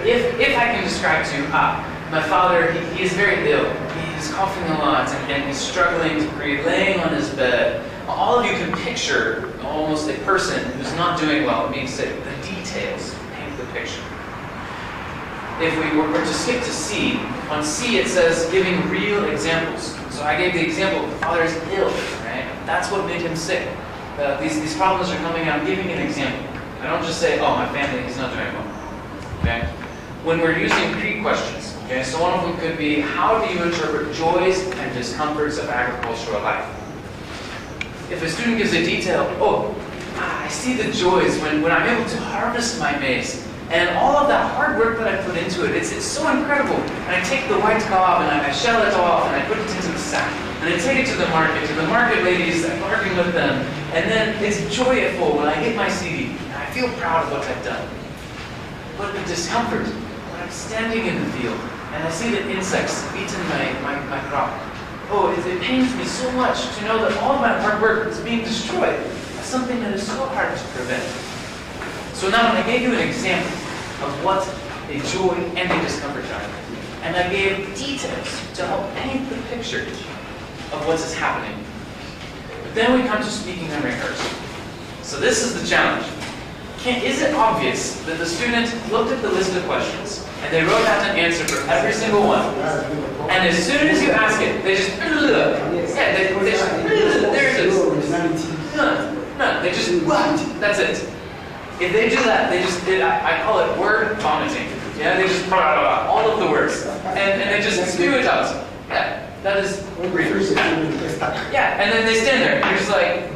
if I can describe to you, my father, he is very ill. He's coughing a lot and he's struggling to breathe, laying on his bed. All of you can picture almost a person who's not doing well being sick. The details paint the picture. If we were to skip to C, on C it says giving real examples. So I gave the example, the father is ill, right? That's what made him sick. These problems are coming out, giving an example. I don't just say, oh, my family is not doing well, okay? When we're using pre-questions, okay, so one of them could be, how do you interpret joys and discomforts of agricultural life? If a student gives a detail, oh, I see the joys when I'm able to harvest my maize, and all of that hard work that I put into it, it's so incredible. And I take the white cob and I shell it off and I put it into the sack. And I take it to the market ladies, I'm bargaining with them. And then it's joyful when I get my CD and I feel proud of what I've done. But the discomfort, when I'm standing in the field and I see the insects eating my crop, oh, it pains me so much to know that all of my hard work is being destroyed by something that is so hard to prevent. So now I gave you an example of what a joy and a discomfort are. And I gave details to help paint the picture of what is happening. But then we come to speaking and rehearsal. So this is the challenge. Is it obvious that the student looked at the list of questions and they wrote out an answer for every single one? And as soon as you ask it, they just, yeah, they just, there it is. None. They just, what? That's it. If they do that, they just did, I call it word vomiting. Yeah, they just all of the words. And they just spew it out. Yeah, that is readers. Yeah, and then they stand there, and you're just like,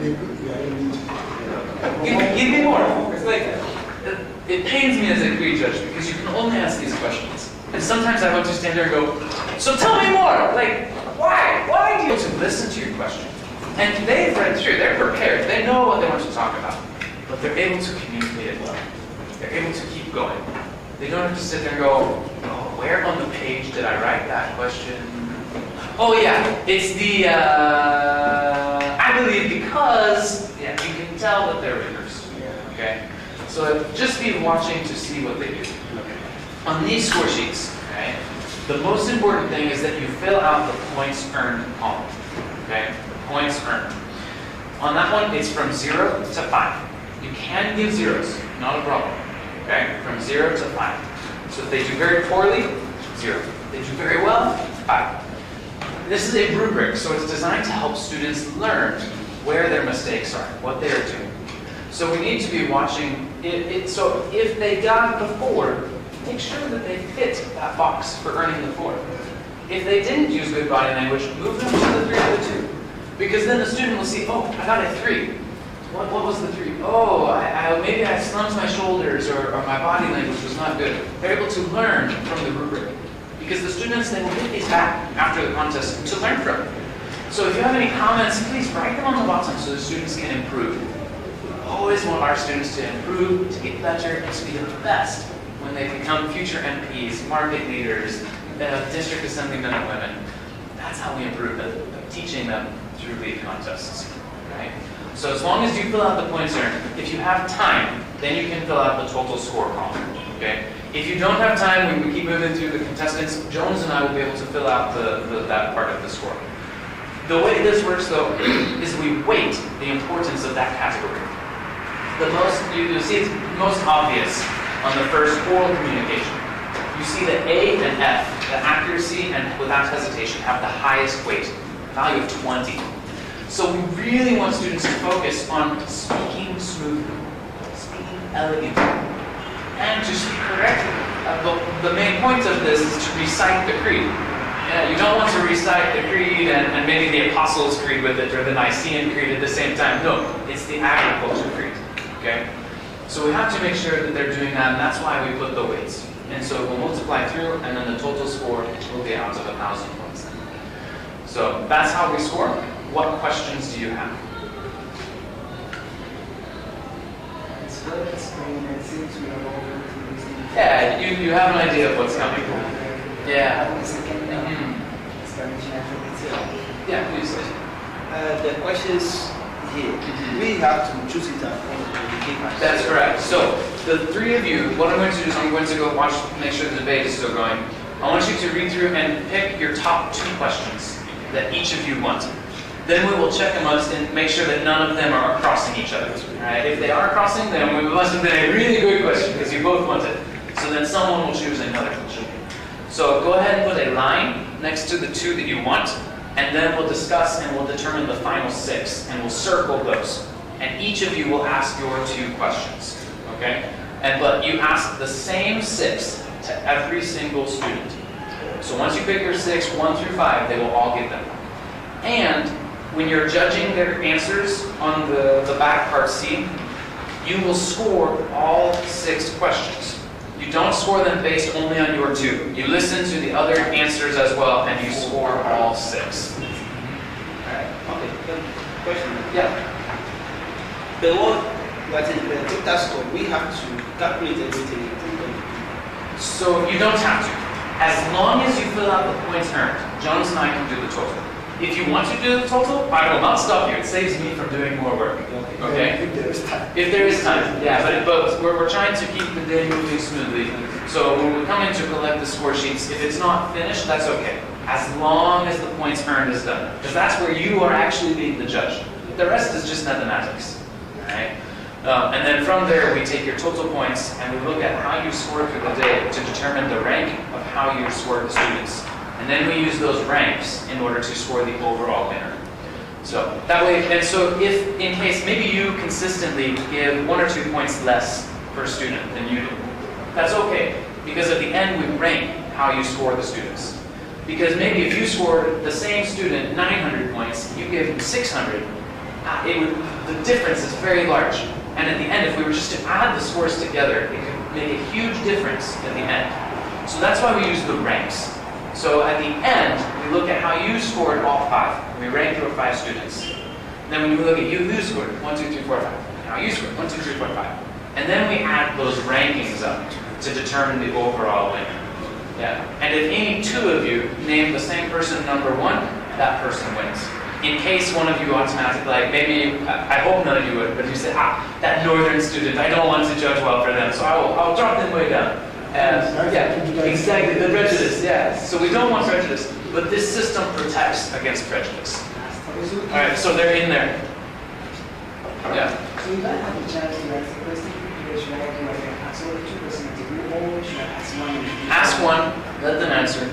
give me more. It's like, it pains me as a degree judge because you can only ask these questions. And sometimes I want to stand there and go, so tell me more. Like, why? Why do you to listen to your question? And they've read through, they're prepared, they know what they want to talk about. But they're able to communicate it well. They're able to keep going. They don't have to sit there and go, oh, where on the page did I write that question? Oh yeah, it's the, I believe because, yeah, you can tell that they're readers. Okay? So just be watching to see what they do. On these score sheets, okay, the most important thing is that you fill out the points earned column. Okay? The points earned. On that one, it's from 0 to 5. You can give zeros, not a problem, okay? From 0 to 5. So if they do very poorly, 0. If they do very well, 5. This is a rubric, so it's designed to help students learn where their mistakes are, what they are doing. So we need to be watching it. So if they got the 4, make sure that they fit that box for earning the 4. If they didn't use good body language, move them to the 3 or the 2. Because then the student will see, oh, I got a 3. What was the 3? Oh, maybe I slumped my shoulders or my body language was not good. They're able to learn from the rubric. Because the students, they will get these back after the contest to learn from. So if you have any comments, please write them on the bottom so the students can improve. We always want our students to improve, to get better, and to be the best when they become future MPs, market leaders, district assemblymen and women. That's how we improve them, teaching them through lead contests. Right? So as long as you fill out the points earned, if you have time, then you can fill out the total score column. Okay? If you don't have time, when we keep moving through the contestants, Jones and I will be able to fill out that part of the score. The way this works, though, is we weight the importance of that category. You'll see it's most obvious on the first oral communication. You see that A and F, the accuracy and without hesitation, have the highest weight, a value of 20. So we really want students to focus on speaking smoothly, speaking elegantly, and to speak correctly. The main point of this is to recite the creed. Yeah, you don't want to recite the creed and maybe the Apostles' Creed with it or the Nicene Creed at the same time. No, it's the Agriculture Creed. Okay? So we have to make sure that they're doing that, and that's why we put the weights. And so we'll multiply through, and then the total score will be out of 1,000 points. So that's how we score. What questions do you have? Yeah, you have an idea of what's coming. Yeah. Yeah, please. The questions here. We have to choose it at home. That's correct. So the three of you, what I'm going to do is I'm going to go watch, make sure the debate is still going. I want you to read through and pick your top 2 questions that each of you want. Then we will check them out and make sure that none of them are crossing each other. Right? If they are crossing, then we must have been a really good question because you both want it. So then someone will choose another question. So go ahead and put a line next to the 2 that you want, and then we'll discuss and we'll determine the final 6, and we'll circle those. And each of you will ask your 2 questions. Okay? But you ask the same 6 to every single student. So once you pick your 6, 1 through 5, they will all get them. And when you're judging their answers on the back part C, you will score all 6 questions. You don't score them based only on your 2. You listen to the other answers as well, and you score all 6. Alright, okay. Question. Yeah. The one that is the total score, we have to calculate everything. So you don't have to. As long as you fill out the points earned, Jonas and I can do the total. If you want to do the total, I will not stop you. It saves me from doing more work. Okay? If there is time. If there is time, yeah. But we're trying to keep the day moving smoothly. So when we come in to collect the score sheets, if it's not finished, that's okay. As long as the points earned is done. Because that's where you are actually being the judge. The rest is just mathematics. Right? And then from there, we take your total points and we look at how you scored through the day to determine the rank of how you scored the students. And then we use those ranks in order to score the overall winner. So that way, and so if in case maybe you consistently give 1 or 2 points less per student than you do, that's okay, because at the end we rank how you score the students. Because maybe if you scored the same student 900 points, you give him 600, the difference is very large. And at the end, if we were just to add the scores together, it could make a huge difference at the end. So that's why we use the ranks. So at the end, we look at how you scored all 5. We rank your 5 students. Then when we look at you scored 1, 2, 3, 4, 5. How you scored 1, 2, 3, 4, 5. And then we add those rankings up to determine the overall winner. Yeah. And if any 2 of you name the same person number 1, that person wins. In case one of you automatically, like maybe, I hope none of you would, but you say, that northern student, I don't want to judge well for them, so I'll drop them way down. And yeah, exactly, the prejudice, yeah. So we don't want prejudice, but this system protects against prejudice. Alright, so they're in there. Yeah. So you don't have a chance to ask the question, should I do like ask all 2% or should I ask 1? Ask 1, let them answer.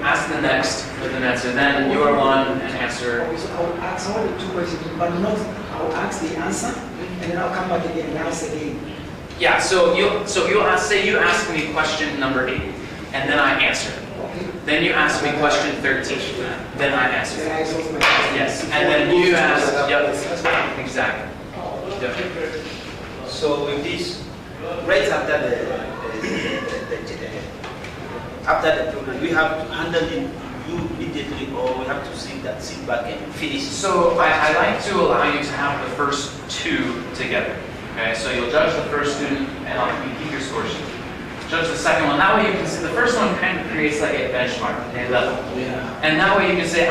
Ask the next, let them answer. Then you are 1 and answer. Okay, so I will ask all the 2 questions, but not, I will ask the answer, and then I'll come back again and ask again. Yeah, so you'll ask, say you ask me question number 8, and then I answer. Okay. Then you ask me question 13, then I answer. Then I exhaust my question. Yes, and then you ask, yep, exactly. Yep. So with this, right after the program, we have to handle it you immediately, or we have to sit back and finish. So I like to allow you to have the first 2 together. Okay, so you'll judge the first student, and you keep your score sheet. Judge the second one. That way you can see the first one kind of creates like a benchmark, a level. Yeah. And that way you can say,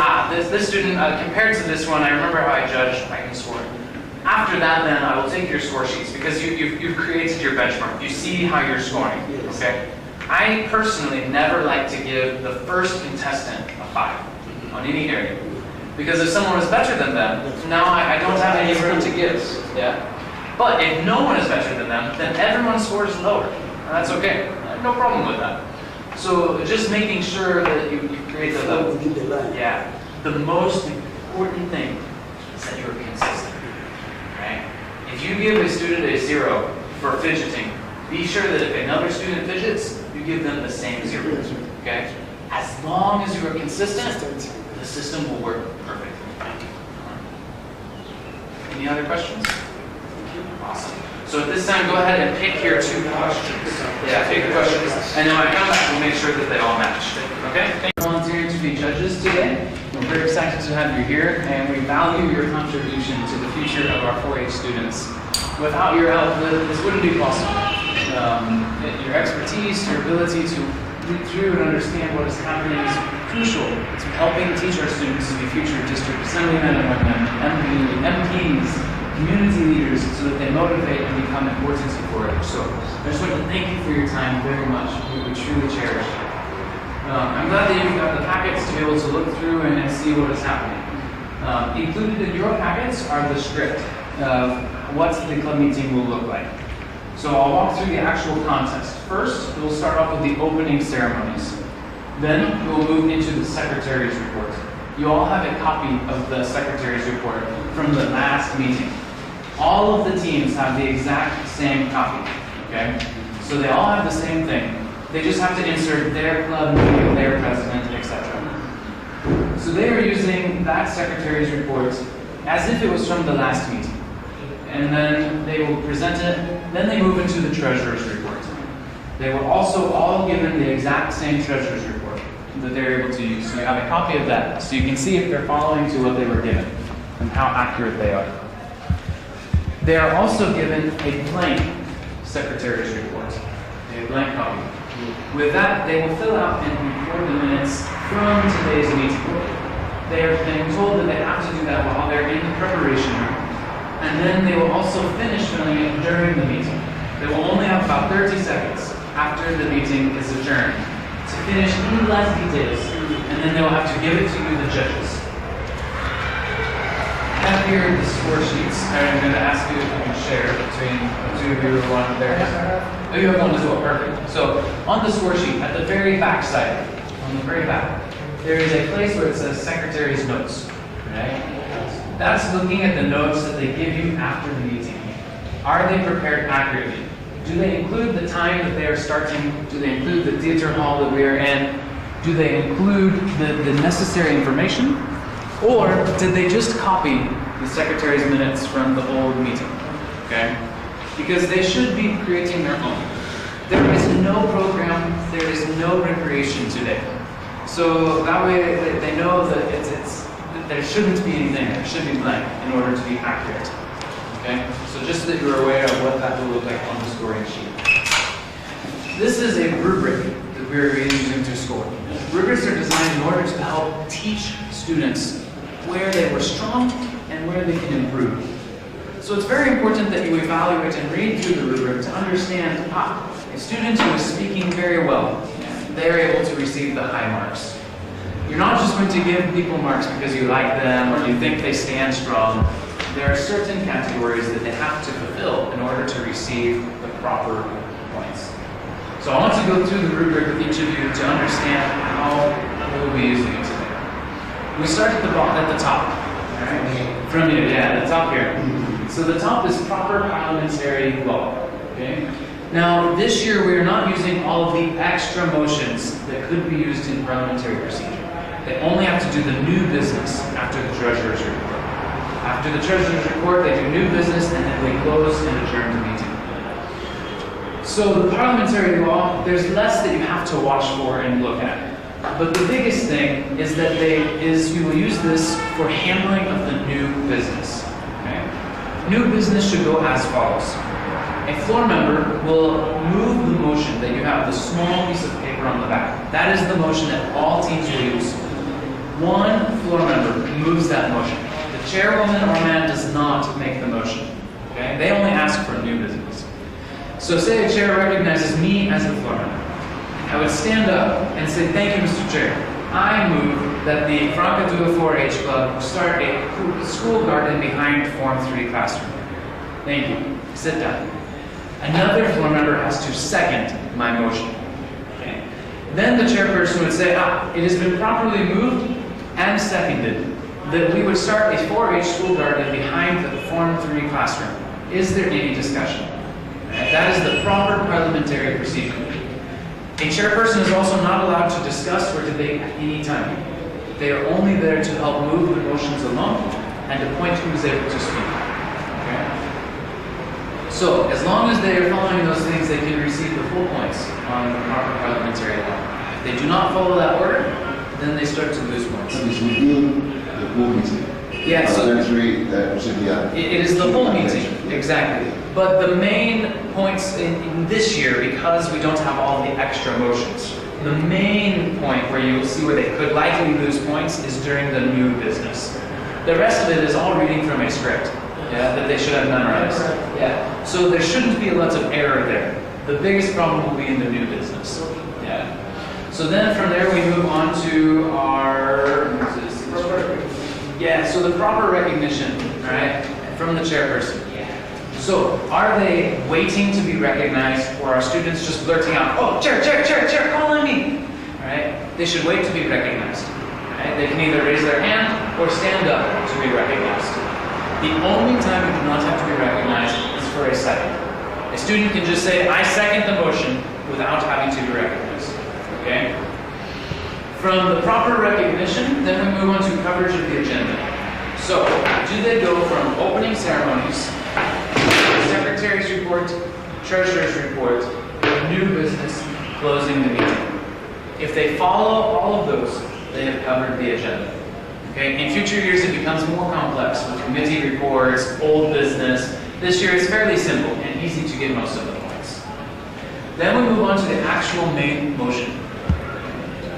this student, compared to this one, I remember how I judged, I can score. After that, then I will take your score sheets because you've created your benchmark. You see how you're scoring. Yes. Okay. I personally never like to give the first contestant a 5 on any area. Because if someone is better than them, now I don't have any room to give. Yeah. But if no one is better than them, then everyone scores lower. And that's okay. No problem with that. So just making sure that you create the level. Within the line. Yeah. The most important thing is that you're consistent. Right? If you give a student a 0 for fidgeting, be sure that if another student fidgets, you give them the same 0. Okay? As long as you are consistent, the system will work perfectly. Any other questions? Awesome. So at this time, go ahead and pick your 2 questions. Yeah, pick your questions. And then when I come back, we'll make sure that they all match. Okay? Thank you for volunteering to be judges today. We're very excited to have you here, and we value your contribution to the future of our 4-H students. Without your help, this wouldn't be possible. your expertise, your ability to read through and understand what is happening is crucial to helping teach our students to be future district assemblymen and women, MPs, community leaders, so that they motivate and become important supporters. So I just want to thank you for your time very much. We truly cherish it. I'm glad that you've got the packets to be able to look through and see what is happening. Included in your packets are the script of what the club meeting will look like. So I'll walk through the actual contest. First, we'll start off with the opening ceremonies. Then we'll move into the secretary's report. You all have a copy of the secretary's report from the last meeting. All of the teams have the exact same copy, okay? So they all have the same thing. They just have to insert their club name, their president, etc. So they are using that secretary's report as if it was from the last meeting. And then they will present it, then they move into the treasurer's report. They were also all given the exact same treasurer's report that they're able to use. So you have a copy of that, so you can see if they're following to what they were given and how accurate they are. They are also given a blank secretary's report, a blank copy. With that, they will fill out and record the minutes from today's meeting. They are being told that they have to do that while they're in the preparation room. And then they will also finish filling it during the meeting. They will only have about 30 seconds after the meeting is adjourned to finish any last details, and then they will have to give it to you, the judges. I have here the score sheets. I'm going to ask you if you can share between the two of you or one of theirs. Oh, you have one as well, perfect. So on the score sheet, at the very back side, on the very back, there is a place where it says Secretary's Notes, right? That's looking at the notes that they give you after the meeting. Are they prepared accurately? Do they include the time that they are starting? Do they include the theater hall that we are in? Do they include the necessary information? Or did they just copy the secretary's minutes from the old meeting? Okay? Because they should be creating their own. There is no program, there is no recreation today. So that way they know that there shouldn't be anything, there should be blank in order to be accurate. Okay? So just so that you're aware of what that will look like on the scoring sheet. This is a rubric that we're using to score. Rubrics are designed in order to help teach students where they were strong and where they can improve. So it's very important that you evaluate and read through the rubric to understand, a student who is speaking very well, they're able to receive the high marks. You're not just going to give people marks because you like them or you think they stand strong. There are certain categories that they have to fulfill in order to receive the proper points. So I want to go through the rubric with each of you to understand how we'll be using it today. We start at the top. Right? From here, the top here. So the top is proper parliamentary law. Okay? Now, this year we are not using all of the extra motions that could be used in parliamentary procedure. They only have to do the new business after the treasurer's report. After the treasurer's report, they do new business and then they close and adjourn the meeting. So the parliamentary law, there's less that you have to watch for and look at. But the biggest thing is that you will use this for handling of the new business. Okay? New business should go as follows. A floor member will move the motion that you have, the small piece of paper on the back. That is the motion that all teams will use. One floor member moves that motion. The chairwoman or man does not make the motion. Okay? They only ask for new business. So say a chair recognizes me as the floor member. I would stand up and say, "Thank you, Mr. Chair. I move that the Francadua 4-H Club start a school garden behind Form 3 classroom." Thank you. Sit down. Another floor member has to second my motion. Okay. Then the chairperson would say, "It has been properly moved and seconded that we would start a 4-H school garden behind the Form 3 classroom. Is there any discussion?" Right. That is the proper parliamentary procedure. A chairperson is also not allowed to discuss or debate at any time. They are only there to help move the motions along and appoint who is able to speak. Okay? So, as long as they are following those things, they can receive the full points on the proper parliamentary law. If they do not follow that order, then they start to lose points. And it's within the whole meeting. Yeah, so Parliamentary procedure. it is the whole meeting, exactly. But the main points in this year, because we don't have all the extra motions, the main point where you will see where they could likely lose points is during the new business. The rest of it is all reading from a script, yeah, that they should have memorized. Yeah. So there shouldn't be lots of error there. The biggest problem will be in the new business. Yeah. So then from there we move on to our so the proper recognition, right, from the chairperson. So are they waiting to be recognized, or are students just blurting out, "Oh, chair, call on me"? Right? They should wait to be recognized. Right? They can either raise their hand or stand up to be recognized. The only time you do not have to be recognized is for a second. A student can just say, "I second the motion," without having to be recognized. Okay? From the proper recognition, then we move on to coverage of the agenda. So, do they go from opening ceremonies, secretary's report, treasurer's report, new business, closing the meeting? If they follow all of those, they have covered the agenda. Okay? In future years, it becomes more complex with committee reports, old business. This year, it's fairly simple and easy to get most of the points. Then we move on to the actual main motion.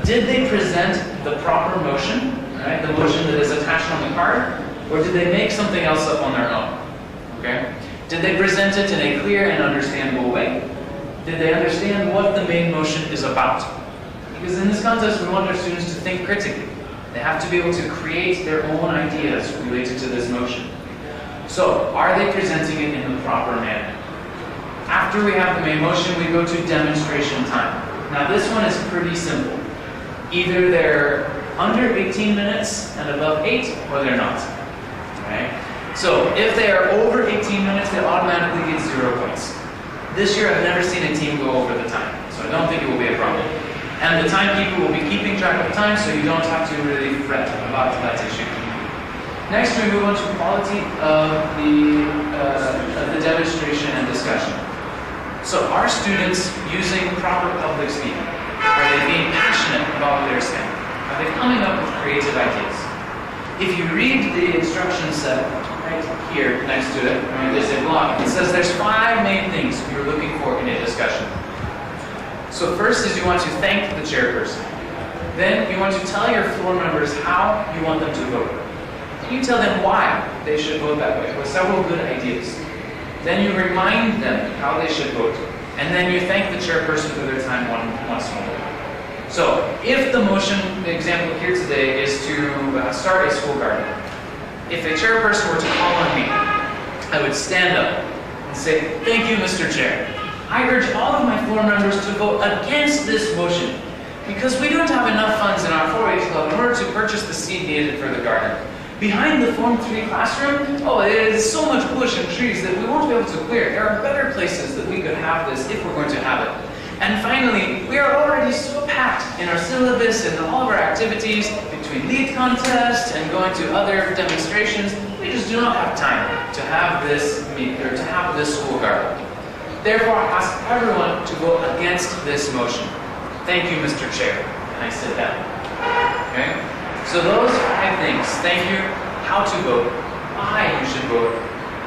Did they present the proper motion, right? The motion that is attached on the card, or did they make something else up on their own? Okay? Did they present it in a clear and understandable way? Did they understand what the main motion is about? Because in this contest, we want our students to think critically. They have to be able to create their own ideas related to this motion. So, are they presenting it in the proper manner? After we have the main motion, we go to demonstration time. Now this one is pretty simple. Either they're under 18 minutes and above 8, or they're not. Right? So if they are over 18 minutes, they automatically get 0 points. This year I've never seen a team go over the time, so I don't think it will be a problem. And the timekeeper will be keeping track of time, so you don't have to really fret about that issue. Next, we move on to quality of the demonstration and discussion. So are students using proper public speaking? Are they being passionate about what they're saying? Are they coming up with creative ideas? If you read the instruction set right here next to it, there's a block. It says there's 5 main things you're looking for in a discussion. So first is you want to thank the chairperson. Then you want to tell your floor members how you want them to vote. You tell them why they should vote that way, with several good ideas. Then you remind them how they should vote. And then you thank the chairperson for their time once more. So, if the motion, the example here today, is to start a school garden. If a chairperson were to call on me, I would stand up and say, "Thank you, Mr. Chair. I urge all of my floor members to vote against this motion because we don't have enough funds in our 4-H club in order to purchase the seed needed for the garden. Behind the Form 3 classroom, there is so much bush and trees that we won't be able to clear. There are better places that we could have this if we're going to have it. And finally, we are already so packed in our syllabus and all of our activities between lead contests and going to other demonstrations. We just do not have time to have this school garden. Therefore, I ask everyone to vote against this motion. Thank you, Mr. Chair." And I sit down. Okay? So those 5 things: thank you, how to vote, why you should vote,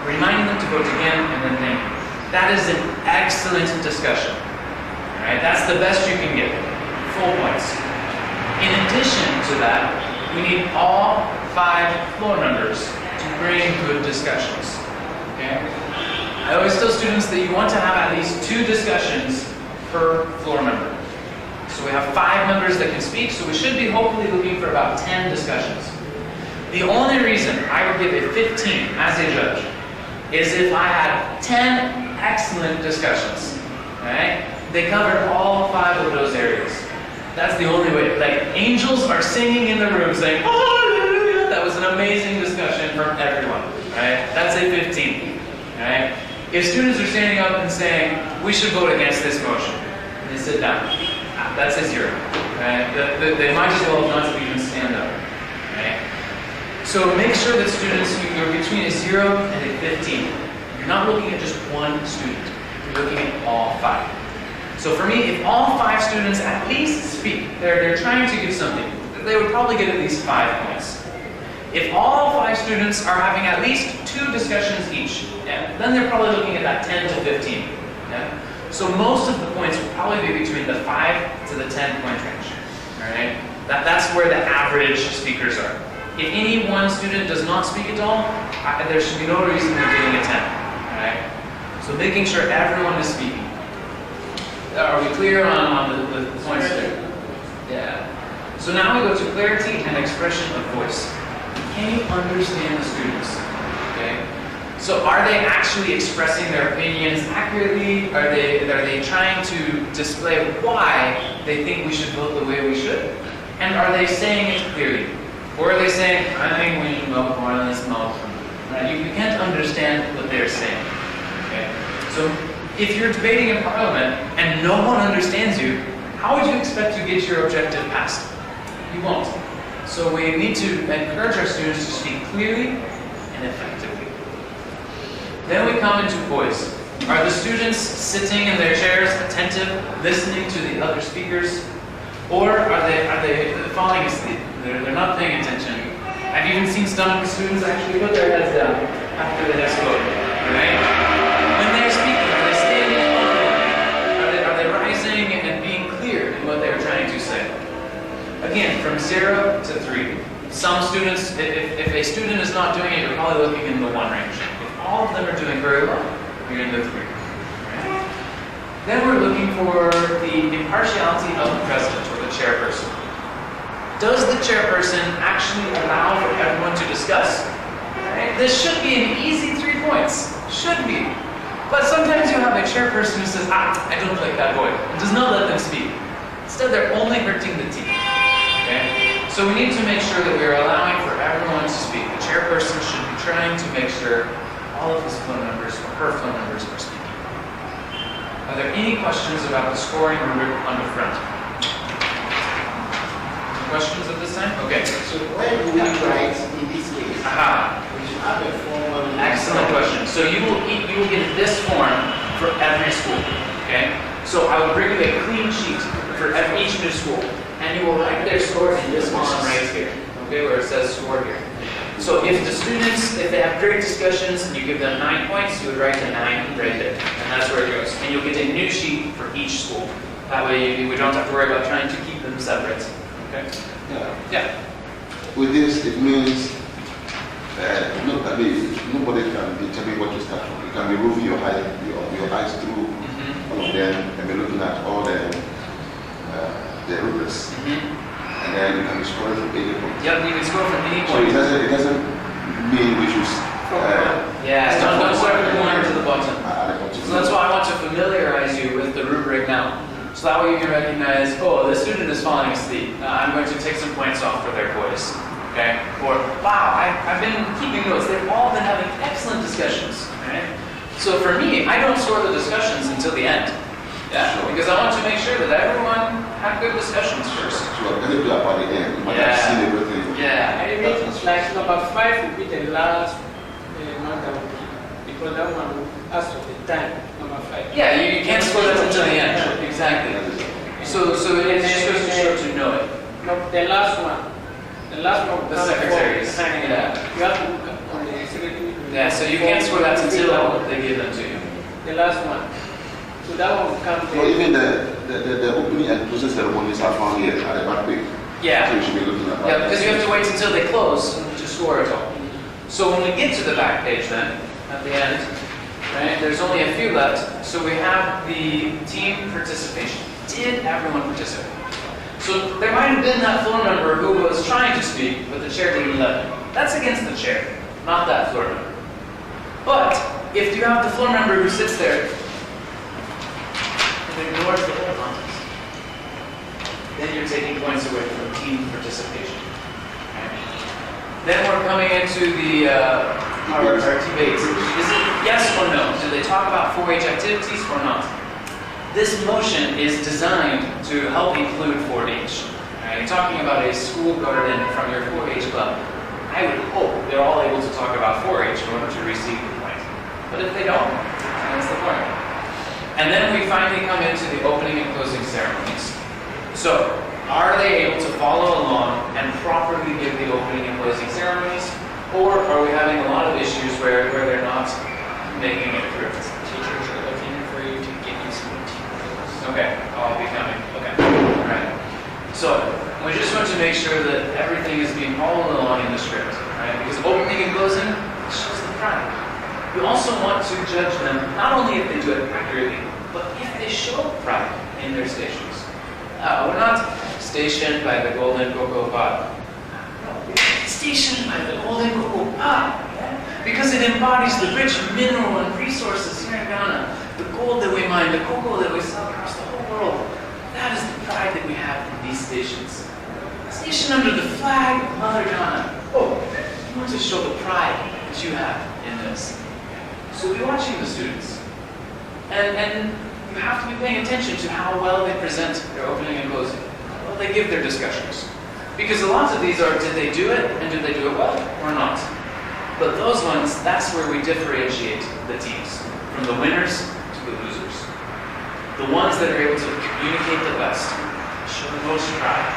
reminding them to vote again, and then thank you. That is an excellent discussion. Right? That's the best you can get. Full points. In addition to that, we need all 5 floor members to bring good discussions. Okay? I always tell students that you want to have at least 2 discussions per floor member. So we have 5 members that can speak, so we should be hopefully looking for about 10 discussions. The only reason I would give a 15 as a judge is if I had 10 excellent discussions. Right? They covered all 5 of those areas. That's the only way. Like, angels are singing in the room saying, "Hallelujah!" That was an amazing discussion from everyone. Right? That's a 15. Right? If students are standing up and saying, "We should vote against this motion," and they sit down, that's a 0. Right? They might as well not even stand up. Right? So make sure that students, you're between a 0 and a 15. You're not looking at just one student. You're looking at all 5. So for me, if all 5 students at least speak, they're trying to give something, they would probably get at least 5 points. If all 5 students are having at least 2 discussions each, yeah, then they're probably looking at that 10 to 15. Yeah? So most of the points will probably be between the 5 to the 10 point range. All right? That's where the average speakers are. If any one student does not speak at all, there should be no reason they're getting a 10. All right? So making sure everyone is speaking. Are we clear on the points there? Yeah. So now we go to clarity and expression of voice. Can you understand the students? Okay. So are they actually expressing their opinions accurately? Are they trying to display why they think we should vote the way we should? And are they saying it clearly? Or are they saying, I think we should vote more than this vote? Right? You can't understand what they're saying. Okay. So if you're debating in Parliament and no one understands you, how would you expect to get your objective passed? You won't. So we need to encourage our students to speak clearly and effectively. Then we come into voice. Are the students sitting in their chairs, attentive, listening to the other speakers? Or are they falling asleep? They're not paying attention. I've even seen some students actually put their heads down after they have spoken. Right? When they're speaking, are they standing confidently? Are they rising and being clear in what they're trying to say? Again, from 0 to 3. Some students, if a student is not doing it, you're probably looking in the 1 range. If all of them are doing very well, you're in the 3. Right? Then we're looking for the impartiality of the president or the chairperson. Does the chairperson actually allow for everyone to discuss? Right? This should be an easy 3 points. Should be. But sometimes you have a chairperson who says, I don't like that boy, and does not let them speak. Instead, they're only hurting the team. Okay? So we need to make sure that we're allowing for everyone to speak. The chairperson should be trying to make sure all of his phone numbers or her phone numbers are speaking. Are there any questions about the scoring rubric on the front? Questions at this time? Okay. So where do we write in this case? Aha. We should have a form. Excellent question. So you will get this form for every school. Okay. So I will bring you a clean sheet for each new school, and you will write their score in this one right here. Okay, where it says score here. So if the students, if they have great discussions and you give them 9 points, you would write the 9 right there, and that's where it goes. And you'll get a new sheet for each school. That way we don't have to worry about trying to keep them separate. Okay. Yeah. With this, it means nobody can determine what to start from. You can be roving your eyes through all of them and be looking at all the rubrics. And then you can be scoring from any point. Yep, you can score from any So point. it doesn't mean we should Yeah, don't start from the corner to the bottom. So So that's why I want to familiarize you with the rubric now. So that way you can recognize, oh, the student is falling asleep. I'm going to take some points off for their voice. Okay? Or, wow, I've been keeping notes. They've all been having excellent discussions. Right? So for me, I don't score the discussions until the end. Yeah? Because I want to make sure that everyone had good discussions first. So I'm going to do about the end. You might have seen everything. Yeah. I mean, like number 5 will be the last one that will be, because that one will ask for the time, number 5. Yeah, you can't score that until the end. Exactly. So it just goes to show to know it. No, the last one will The come secretaries. for time. Yeah. You have to look on the secretary. Yeah, so you can't score that until they give them to you. The last one. So that one will come So even the opening and closing ceremonies are found here at the back page. Yeah. So you should be looking at that. Yeah, because you have to wait until they close to score it all. So when we get to the back page then, at the end, right, there's only a few left. So we have the team participation. Did everyone participate? So there might have been that floor member who was trying to speak, but the chair didn't let him. That's against the chair, not that floor member. But if you have the floor member who sits there and ignores the whole context, then you're taking points away from team participation. Okay. Then we're coming into the our debates. Is it yes or no? Do they talk about 4-H activities or not? This motion is designed to help include 4-H. You're talking about a school garden from your 4-H club. I would hope they're all able to talk about 4-H in order to receive the point. But if they don't, that's the point. And then we finally come into the opening and closing ceremonies. So, Are they able to follow along and properly give the opening and closing ceremonies? Or are we having a lot of issues where they're not making it through? Teachers are looking for you to give you some materials. Okay, I'll be coming. Okay, all right. So we just want to make sure that everything is being followed along in the script, right? Because opening and closing shows the pride. We also want to judge them not only if they do it accurately, but if they show pride in their stations. We're not stationed by the golden cocoa pot. No, we're stationed by the golden cocoa pot. Yeah? Because it embodies the rich mineral and resources here in Ghana, the gold that we mine, the cocoa that we sell across the whole world. That is the pride that we have in these stations. Stationed under the flag of Mother Ghana. Oh, you want to show the pride that you have in this. So we're watching the students. And you have to be paying attention to how well they present their opening and closing. How well they give their discussions. Because a lot of these are, did they do it, and did they do it well, or not? But those ones, that's where we differentiate the teams. From the winners to the losers. The ones that are able to communicate the best, show the most pride.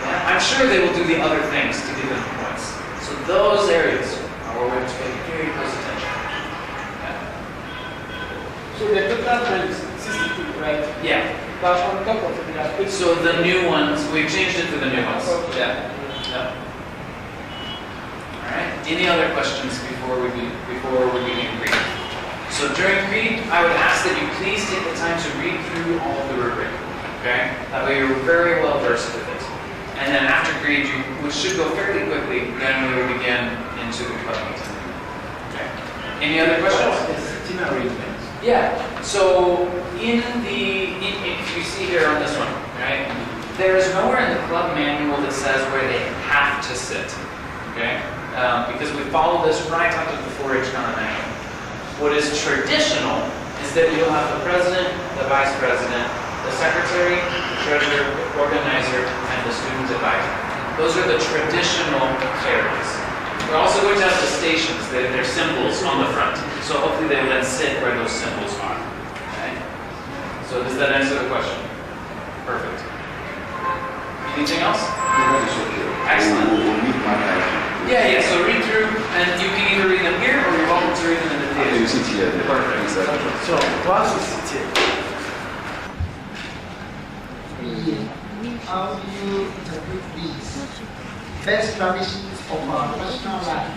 Yeah? I'm sure they will do the other things to give them points. So those areas are where we have to pay very close attention. Yeah. So the total time is 62, right? Yeah. But on top of it, there are 8. So the new ones, we've changed it to the new ones. Yeah. Yeah. All right. Any other questions before we begin Greek? So during Greek, I would ask that you please take the time to read through all of the rubric. Okay. That way you're very well versed with it. And then after Greek, which should go fairly quickly, then we will begin into the club meeting. Okay. Any other questions? Yeah. So if you see here on this one, right, there is nowhere in the club manual that says where they have to sit. Okay. Because we follow this right out of the 4-H Ghana manual. What is traditional is that you'll have the president, the vice president, the secretary, the treasurer, the organizer, and the student advisor. Those are the traditional areas. We're also going to have the stations, their symbols on the front. So hopefully they will then sit where those symbols are. Okay? So does that answer the question? Perfect. Anything else? Excellent. We'll meet my guys. Yeah, so read through, and you can either read them here or you're welcome to read them in the theater. You sit here. Perfect. So, once you sit here, how do you interpret these best traditions of our national life?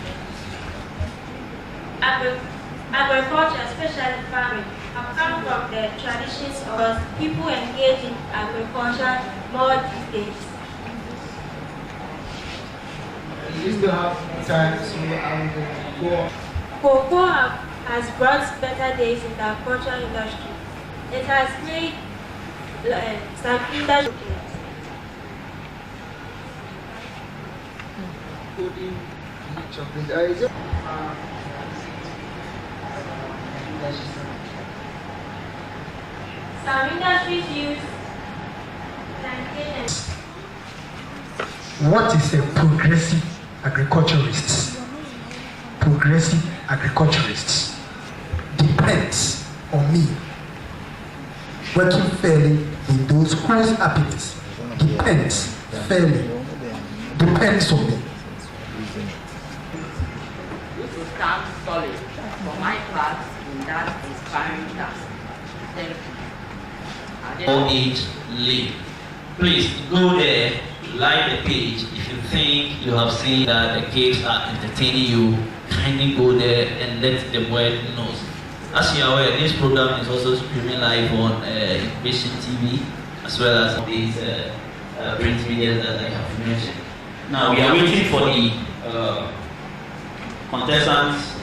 Agriculture, especially farming, have come from the traditions of people engage in agriculture more these days. We used to have time to go. Cocoa has brought better days in the agricultural industry. It has made some industry. Some industries use plantain. What is a progressive agriculturist? Progressive agriculturists depends on me working fairly in those whose happiness depends fairly, depends on me. This will stand solid for my class in that inspiring task. Thank you. 4-H League. Please go there, like the page. If you think you have seen that the kids are entertaining you, kindly go there and let the world know. As you are aware, this program is also streaming live on Vision TV as well as these print media that I have mentioned. Now we are waiting for the contestants